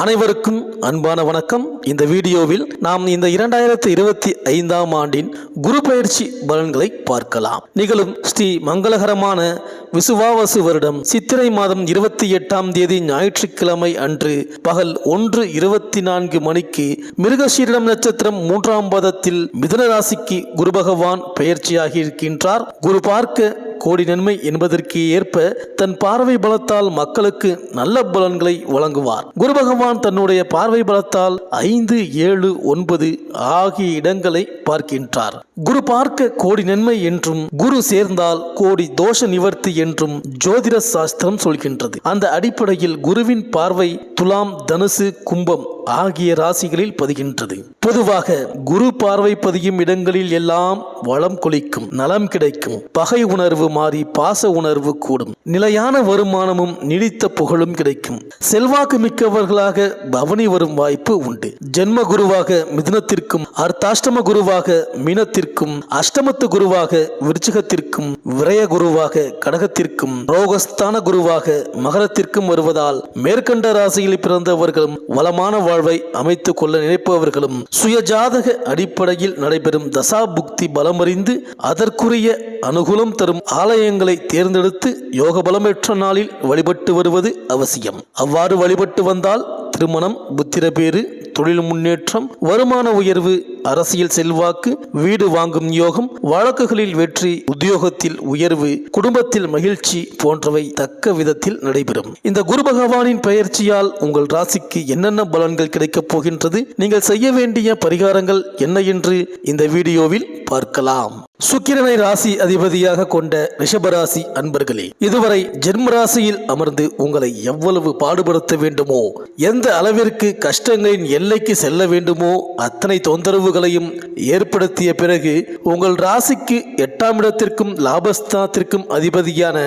அனைவருக்கும் அன்பான வணக்கம். இந்த வீடியோவில் நாம் இந்த 2025ஆம் ஆண்டின் குரு பயிற்சி பலன்களை பார்க்கலாம். நிகழும் ஸ்ரீ மங்களகரமான விசுவாவசு வருடம் சித்திரை மாதம் 28ஆம் தேதி ஞாயிற்றுக்கிழமை அன்று பகல் 1:24 மணிக்கு மிருகசீரிடம் நட்சத்திரம் 3ஆம் பாதத்தில் மிதுன ராசிக்கு குரு பகவான் பெயர்ச்சியாகி இருக்கின்றார். குரு பார்க்க கோடி நன்மை என்பதற்கு ஏற்ப தன் பார்வை பலத்தால் மக்களுக்கு நல்ல பலன்களை வழங்குவார். குரு பகவான் தன்னுடைய பார்வை பலத்தால் 5, 7, 9 ஆகிய இடங்களை பார்க்கின்றார். குரு பார்க்க கோடி நன்மை என்றும் குரு சேர்ந்தால் கோடி தோஷ நிவர்த்தி என்றும் ஜோதிட சாஸ்திரம் சொல்கின்றது. அந்த அடிப்படையில் குருவின் பார்வை துலாம், தனுசு, கும்பம் ஆகிய ராசிகளில் பதிகின்றது. பொதுவாக குரு பார்வை பதியும் இடங்களில் எல்லாம் வளம் கொளிக்கும், நலம் கிடைக்கும், பகை உணர்வு மாறி பாச உணர்வு கூடும், நிலையான வருமானமும் நீடித்த புகழும் கிடைக்கும், செல்வாக்கு மிக்கவர்களாக பவனி வரும் வாய்ப்பு உண்டு. ஜென்ம குருவாக மிதுனத்திற்கும், அர்த்தாஷ்டம குருவாக மீனத்திற்கும், அஷ்டமத்து குருவாக விருச்சிகத்திற்கும், விரய குருவாக கடகத்திற்கும், ரோகஸ்தான குருவாக மகரத்திற்கும் வருவதால் மேற்கண்ட ராசியில் பிறந்தவர்களும் வளமான வாழ்வை அமைத்துக் கொள்ள நினைப்பவர்களும் சுயஜாதக அடிப்படையில் நடைபெறும் தசா புக்தி பலமறிந்து அதற்குரிய அனுகூலம் தரும் ஆலயங்களை தேர்ந்தெடுத்து யோக பலமேற்ற நாளில் வழிபட்டு வருவது அவசியம். அவ்வாறு வழிபட்டு வந்தால் திருமணம், புத்திரபேறு, தொழில் முன்னேற்றம், வருமான உயர்வு, அரசியல் செல்வாக்கு, வீடு வாங்கும் யோகம், வழக்குகளில் வெற்றி, உத்தியோகத்தில் உயர்வு, குடும்பத்தில் மகிழ்ச்சி போன்றவை தக்க விதத்தில் நடைபெறும். இந்த குரு பகவானின் பெயர்ச்சியால் உங்கள் ராசிக்கு என்னென்ன பலன்கள் கிடைக்கப் போகின்றது, நீங்கள் செய்ய வேண்டிய பரிகாரங்கள் என்ன என்று இந்த வீடியோவில் பார்க்கலாம். சுக்கிரனை ராசி அதிபதியாக கொண்ட ரிஷபராசி அன்பர்களே, இதுவரை ஜென்ம ராசியில் அமர்ந்து உங்களை எவ்வளவு பாடுபடுத்த வேண்டுமோ, எந்த அளவிற்கு கஷ்டங்களின் எல்லைக்கு செல்ல வேண்டுமோ அத்தனை தொந்தரவுகளையும் ஏற்படுத்திய பிறகு உங்கள் ராசிக்கு 8ஆம் இடத்திற்கும் லாபஸ்தானத்திற்கும் அதிபதியான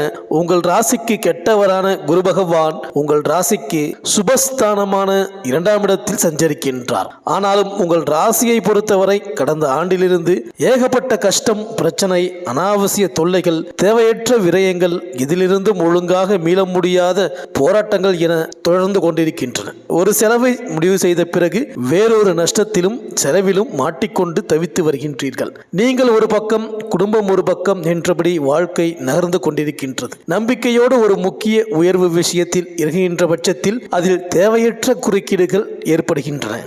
உங்கள் ராசிக்கு கெட்டவரான குரு பகவான் உங்கள் ராசிக்கு சுபஸ்தானமான 2ஆம் இடத்தில் சஞ்சரிக்கின்றார். ஆனாலும் உங்கள் ராசியை பொறுத்தவரை கடந்த ஆண்டிலிருந்து ஏகப்பட்ட கஷ்டம், பிரச்சனை, அனாவசிய தொல்லைகள், தேவையற்ற விரயங்கள், இதிலிருந்தும் ஒழுங்காக மீள முடியாத போராட்டங்கள் என தொடர்ந்து கொண்டிருக்கின்றன. ஒரு செலவை முடிவு செய்த பிறகு வேறொரு நஷ்டத்திலும் செலவிலும் மாட்டிக்கொண்டு தவித்து வருகின்றீர்கள். நீங்கள் ஒரு பக்கம், குடும்பம் ஒரு பக்கம் என்றபடி வாழ்க்கை நகர்ந்து கொண்டிருக்கின்றது. நம்பிக்கையோடு ஒரு முக்கிய உயர்வு விஷயத்தில் இறங்குகின்ற பட்சத்தில் அதில் தேவையற்ற குறுக்கீடுகள் ஏற்படுகின்றன.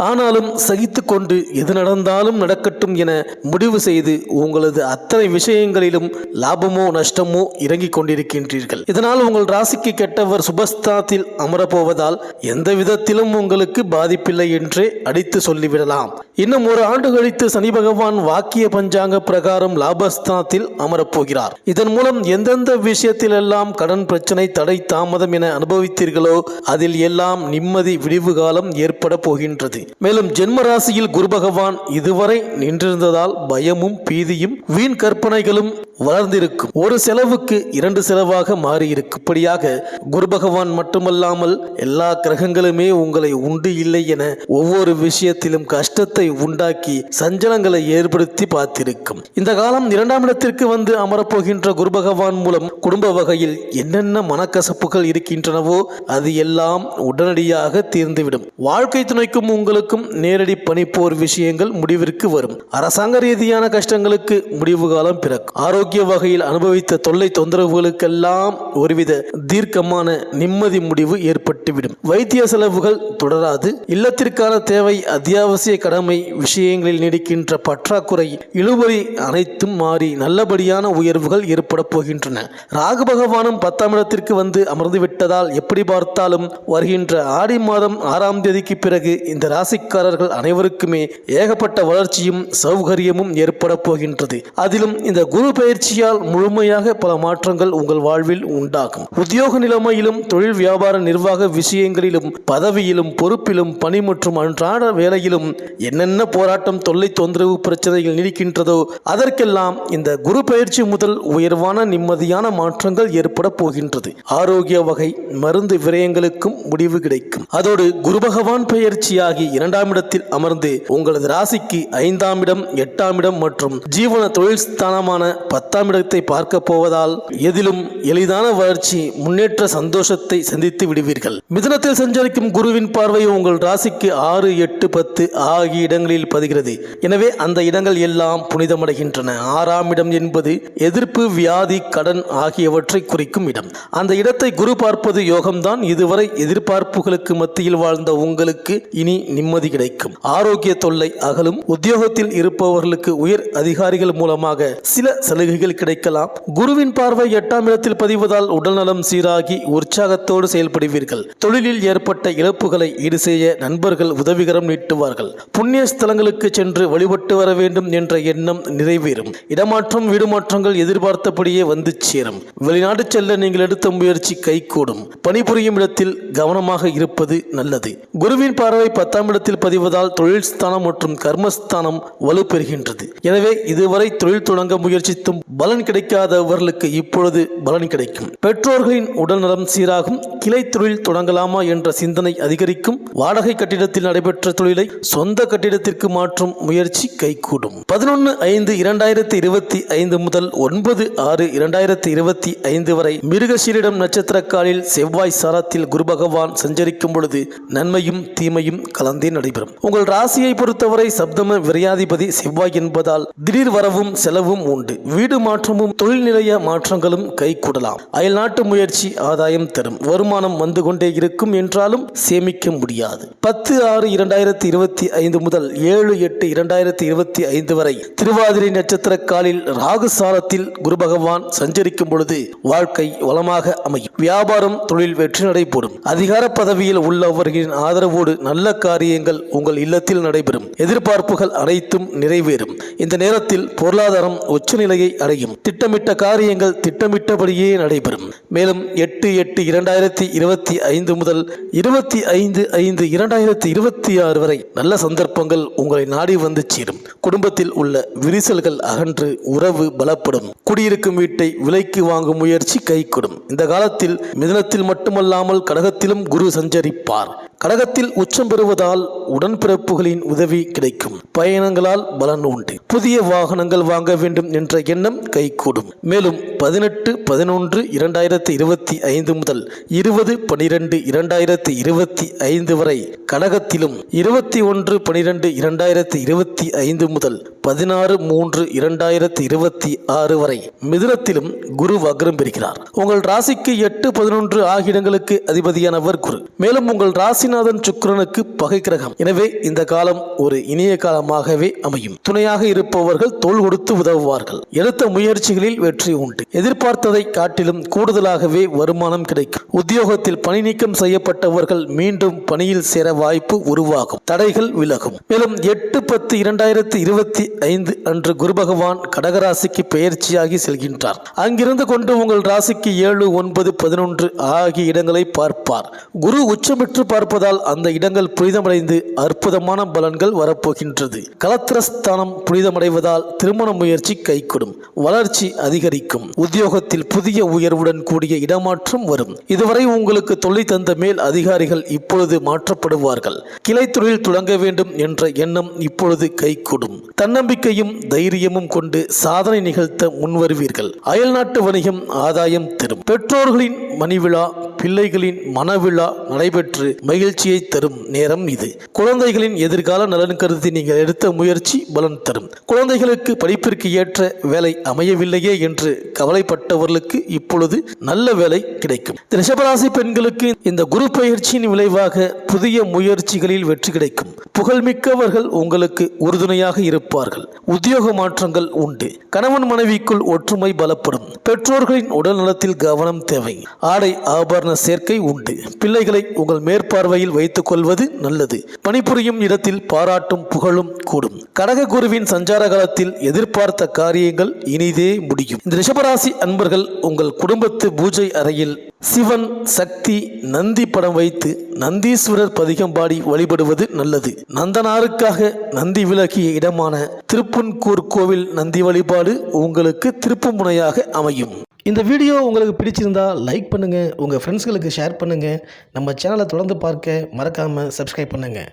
ஆனாலும் சகித்து கொண்டு எது நடந்தாலும் நடக்கட்டும் என முடிவு செய்து உங்களது அத்தனை விஷயங்களிலும் லாபமோ நஷ்டமோ இறங்கிக் கொண்டிருக்கின்றீர்கள். இதனால் உங்கள் ராசிக்கு கெட்டவர் சுபஸ்தானத்தில் அமரப்போவதால் எந்த விதத்திலும் உங்களுக்கு பாதிப்பில்லை என்றே அடித்து சொல்லிவிடலாம். இன்னும் ஒரு ஆண்டு கழித்து சனி பகவான் வாக்கிய பஞ்சாங்க பிரகாரம் லாபஸ்தானத்தில் அமரப்போகிறார். இதன் மூலம் எந்தெந்த விஷயத்திலெல்லாம் கடன் பிரச்சனை, தடை, தாமதம் என அனுபவித்தீர்களோ அதில் எல்லாம் நிம்மதி, விடிவு காலம் ஏற்பட போகின்றது. மேலும் ஜென்ம ராசியில் குரு பகவான் இதுவரை நின்றிருந்ததால் பயமும் பீதியும் வீண் கற்பனைகளும் வளர்ந்திருக்கும். ஒரு செலவுக்கு 2 செலவாக மாறியிருக்கும். இப்படியாக குரு பகவான் மட்டுமல்லாமல் எல்லா கிரகங்களுமே உங்களை உண்டு இல்லை என ஒவ்வொரு விஷயத்திலும் கஷ்டத்தை உண்டாக்கி சஞ்சலங்களை ஏற்படுத்தி பார்த்திருக்கும். இந்த காலம் 2ஆம் இடத்திற்கு வந்து அமரப்போகின்ற குரு பகவான் மூலம் குடும்ப வகையில் என்னென்ன மனக்கசப்புகள் இருக்கின்றனவோ அது எல்லாம் உடனடியாக தீர்ந்துவிடும். வாழ்க்கை துணைக்கும் உங்களுக்கும் நேரடி பணிப்போர் விஷயங்கள் முடிவிற்கு வரும். அரசாங்க ரீதியான கஷ்டங்களுக்கு முடிவு காலம் பிறக்கும். ஆரோக்கிய வகையில் அனுபவித்த தொல்லை தொந்தரவுகளுக்கெல்லாம் ஒருவித தீர்க்கமான நிம்மதி முடிவு ஏற்பட்டுவிடும். வைத்திய செலவுகள் தொடராது. இல்லத்திற்கான தேவை, அத்தியாவசிய கடமை விஷயங்களில் நீடிக்கின்ற பற்றாக்குறை, இழுபறி அனைத்தும் மாறி நல்லபடியான உயர்வுகள் ஏற்பட போகின்றன. ராகு பகவானும் 10ஆம் இடத்திற்கு வந்து அமர்ந்து விட்டதால் எப்படி பார்த்தாலும் வருகின்ற ஆடி மாதம் 6ஆம் தேதிக்கு பிறகு இந்த ராசிக்காரர்கள் அனைவருக்குமே ஏகப்பட்ட வளர்ச்சியும் சௌகரியமும் ஏற்பட போகின்றது. அதிலும் இந்த குரு பயிற்சியால் முழுமையாக பல மாற்றங்கள் உங்கள் வாழ்வில் உண்டாகும். உத்தியோக நிலைமையிலும், தொழில் வியாபார நிர்வாக விஷயங்களிலும், பதவியிலும், பொறுப்பிலும், பணி மற்றும் அன்றாட வேலையிலும் என்னென்ன போராட்டம், தொல்லை, தொந்தரவு, பிரச்சனைகள் நீடிக்கின்றதோ அதற்கெல்லாம் இந்த குரு பயிற்சி முதல் உயர்வான நிம்மதியான மாற்றங்கள் ஏற்பட போகின்றது. ஆரோக்கிய வகை, மருந்து விரயங்களுக்கும் முடிவு கிடைக்கும். அதோடு குரு பகவான் பயிற்சியாகி 2ஆம் இடத்தில் அமர்ந்து உங்களது ராசிக்கு 5ஆம் இடம், 8ஆம் இடம் மற்றும் ஜீவன தொழில் ஸ்தானமான 10ஆம் இடத்தை பார்க்க போவதால் எதிலும் எளிதான வளர்ச்சி, முன்னேற்ற சந்தோஷத்தை சந்தித்து விடுவீர்கள். மிதுனத்தில் சஞ்சரிக்கும் குருவின் பார்வை உங்கள் ராசிக்கு 6, 8, 10 ஆகிய இடங்களில் பதிகிறது. எனவே அந்த இடங்கள் எல்லாம் புனிதமடைகின்றன. 6ஆம் இடம் என்பது எதிர்ப்பு, வியாதி, கடன் ஆகியவற்றை குறிக்கும் இடம். அந்த இடத்தை குரு பார்ப்பது யோகம்தான். இதுவரை எதிர்பார்ப்புகளுக்கு மத்தியில் வாழ்ந்த உங்களுக்கு இனி நிம்மதி கிடைக்கும். ஆரோக்கிய தொல்லை அகலும். உத்தியோகத்தில் இருப்பவர்களுக்கு உயர் அதிகாரிகள் மூலமாக சில சலுகைகள் கிடைக்கலாம். குருவின் பார்வை 8ஆம் இடத்தில் பதிவதால் உடல்நலம் சீராகி உற்சாகத்தோடு செயல்படுவீர்கள். தொழிலில் ஏற்பட்ட இழப்புகளை ஈடு செய்ய நண்பர்கள் உதவிகரம் நீட்டுவார்கள். புண்ணிய ஸ்தலங்களுக்கு சென்று வழிபட்டு வர வேண்டும் என்ற எண்ணம் நிறைவேறும். இடமாற்றம், வீடு மாற்றங்கள் எதிர்பார்த்தபடியே வந்து சேரும். வெளிநாடு செல்ல நீங்கள் எடுத்த முயற்சி கைகூடும். பணிபுரியும் இடத்தில் கவனமாக இருப்பது நல்லது. குருவின் பார்வை 10ஆம் இடத்தில் பதிவதால் தொழில் ஸ்தானம் மற்றும் கர்மஸ்தானம் வலுப்பெறுகின்றது. எனவே இதுவரை தொழில் தொடங்க முயற்சித்தும் பலன் கிடைக்காதவர்களுக்கு இப்பொழுது பலன் கிடைக்கும். பெற்றோர்களின் உடல் நலம் சீராகும். கிளை தொழில் தொடங்கலாமா என்ற சிந்தனை அதிகரிக்கும். வாடகை கட்டிடத்தில் நடைபெற்ற தொழிலை சொந்த கட்டிடத்திற்கு மாற்றும் முயற்சி கைகூடும். 11/5/2025 முதல் 9/6/2025 வரை மிருகசீரிடம் நட்சத்திரக்காலில் செவ்வாய் சாரத்தில் குரு பகவான் சஞ்சரிக்கும் பொழுது நன்மையும் தீமையும் கலந்தே நடைபெறும். உங்கள் ராசியை பொறுத்தவரை சப்தம விரையாதிபதி செவ்வாய் என்பதால் திடீர் வரவும் செலவும் உண்டு. வீடு மாற்றமும் தொழில் நிலைய மாற்றங்களும் கைகூடலாம். அயல்நாட்டு முயற்சி ஆதாயம் தரும். வருமானம் வந்து கொண்டே இருக்கும் என்றாலும் சேமிக்க முடியாது. 10/6/2025 முதல் 7/8/2025 வரை திருவாதிரை நட்சத்திர காலில் ராகு சாரத்தில் குரு பகவான் சஞ்சரிக்கும் பொழுது வாழ்க்கை வளமாக அமையும். வியாபாரம், தொழில் வெற்றி நடைபெறும். அதிகார பதவியில் உள்ளவர்களின் ஆதரவோடு நல்ல காரியங்கள் உங்கள் இல்லத்தில் நடைபெறும். எதிர்பார்ப்புகள் அனைத்தும் நிறைவேறும். இந்த நேரத்தில் பொருளாதாரம் உச்சநிலையை அடையும். திட்டமிட்ட காரியங்கள் திட்டமிட்டபடியே நடைபெறும். மேலும் 8/8/2025 முதல் 25/5/2026 வரை நல்ல சந்தர்ப்பங்கள் உங்களை நாடி வந்து சேரும். குடும்பத்தில் உள்ள விரிசல்கள் அகன்று உறவு பலப்படும். குடியிருக்கும் வீட்டை விலைக்கு வாங்கும் முயற்சி கைகூடும். இந்த காலத்தில் மிதுனத்தில் மட்டுமல்லாமல் கடகத்திலும் குரு சஞ்சரிப்பார். கடகத்தில் உச்சம் பெறுவதால் உடன்பிறப்புகளின் உதவி கிடைக்கும். பயணங்களால் பலன் உண்டு. புதிய வாகனங்கள் வாங்க வேண்டும் என்ற எண்ணம் கைகூடும். மேலும் 18/11/2025 முதல் 20/12/2025 வரை கடகத்திலும், 21/12/2025 முதல் 16/3/2026 வரை மிதுனத்திலும் குரு வக்ரம் பெறுகிறார். உங்கள் ராசிக்கு 8, 11 ஆகிய இடங்களுக்கு அதிபதியானவர் குரு. மேலும் உங்கள் ராசிநாதன் சுக்கிரனுக்கு பகை கிரகம். எனவே இந்த காலம் ஒரு இனிய காலமாகவே அமையும். துணையாக இருப்பவர்கள் தோள் கொடுத்து உதவுவார்கள். எடுத்த முயற்சிகளில் வெற்றி உண்டு. எதிர்பார்த்ததை காட்டிலும் கூடுதலாகவே வருமானம் கிடைக்கும். உத்தியோகத்தில் பணி நீக்கம் செய்யப்பட்டவர்கள் மீண்டும் பணியில் சேர வாய்ப்பு உருவாகும். தடைகள் விலகும். மேலும் 8/10/2025 அன்று குரு பகவான் கடகராசிக்கு பெயர்ச்சியாகி செல்கின்றார். அங்கிருந்து கொண்டு உங்கள் ராசிக்கு 7, 9, 11 ஆகிய இடங்களை பார்ப்பார். குரு உச்சமிட்டு பார்ப்பதால் அந்த இடங்கள் புனிதமடைந்து அற்புதமான பலன்கள் வரப்போகின்றது. கலத்திரஸ்தானம் புனிதமடைவதால் திருமண முயற்சி கைகூடும். வளர்ச்சி அதிகரிக்கும். உத்தியோகத்தில் புதிய உயர்வுடன் கூடிய இடமாற்றம் வரும். இதுவரை உங்களுக்கு தொல்லை தந்த மேல் அதிகாரிகள் இப்பொழுது மாற்றப்படுவார்கள். கிளை தொழில் தொடங்க வேண்டும் என்ற எண்ணம் இப்பொழுது கைகூடும். தன்னம்பிக்கையும் தைரியமும் கொண்டு சாதனை நிகழ்த்த முன்வருவீர்கள். அயல்நாட்டு வணிகம் ஆதாயம் தரும். பெற்றோர்களின் மணிவிழா, பிள்ளைகளின் மனவிழா நடைபெற்று மகிழ்ச்சியை தரும் நேரம் இது. குழந்தைகளின் எதிர்கால நலன் கருதி நீங்கள் எடுத்த முயற்சி பலன் தரும். குழந்தைகளுக்கு படிப்பிற்கு ஏற்ற வேலை அமையவில்லையே என்று கவலைப்பட்டவர்களுக்கு இப்பொழுது நல்ல வேலை கிடைக்கும். ரிஷபராசி பெண்களுக்கு இந்த குரு பயிற்சியின் விளைவாக புதிய முயற்சிகளில் வெற்றி கிடைக்கும். புகழ்மிக்கவர்கள் உங்களுக்கு உறுதுணையாக இருப்பார்கள். உத்தியோக மாற்றங்கள் உண்டு. கணவன் மனைவிக்குள் ஒற்றுமை பலப்படும். பெற்றோர்களின் உடல் நலத்தில் கவனம் தேவை. ஆடை ஆபரண சேர்க்கை உண்டு. பிள்ளைகளை உங்கள் மேற்பார்வையில் வைத்துக் கொள்வது நல்லது. பணிபுரியும் இடத்தில் பாராட்டும் புகழும் கூடும். கடக குருவின் சஞ்சார காலத்தில் எதிர்பார்த்த காரியங்கள் இனிதே முடியும். இந்த ரிஷபராசி அன்பர்கள் உங்கள் குடும்பத்து பூஜை அறையில் சிவன், சக்தி, நந்தி படம் வைத்து நந்தீஸ்வரர் பதிகம் பாடி வழிபடுவது நல்லது. நந்தனாருக்காக நந்தி விலகிய இடமான திருப்புன்கூர் கோவில் நந்தி வழிபாடு உங்களுக்கு திருப்பு முனையாக அமையும். இந்த வீடியோ உங்களுக்கு பிடிச்சிருந்தா லைக் பண்ணுங்கள், உங்கள் ஃப்ரெண்ட்ஸ்களுக்கு ஷேர் பண்ணுங்கள். நம்ம சேனலை தொடர்ந்து பார்க்க மறக்காமல் சப்ஸ்கிரைப் பண்ணுங்கள்.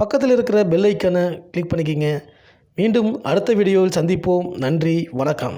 பக்கத்தில் இருக்கிற பெல் ஐக்கானை கிளிக் பண்ணிக்கிங்க. மீண்டும் அடுத்த வீடியோவில் சந்திப்போம். நன்றி, வணக்கம்.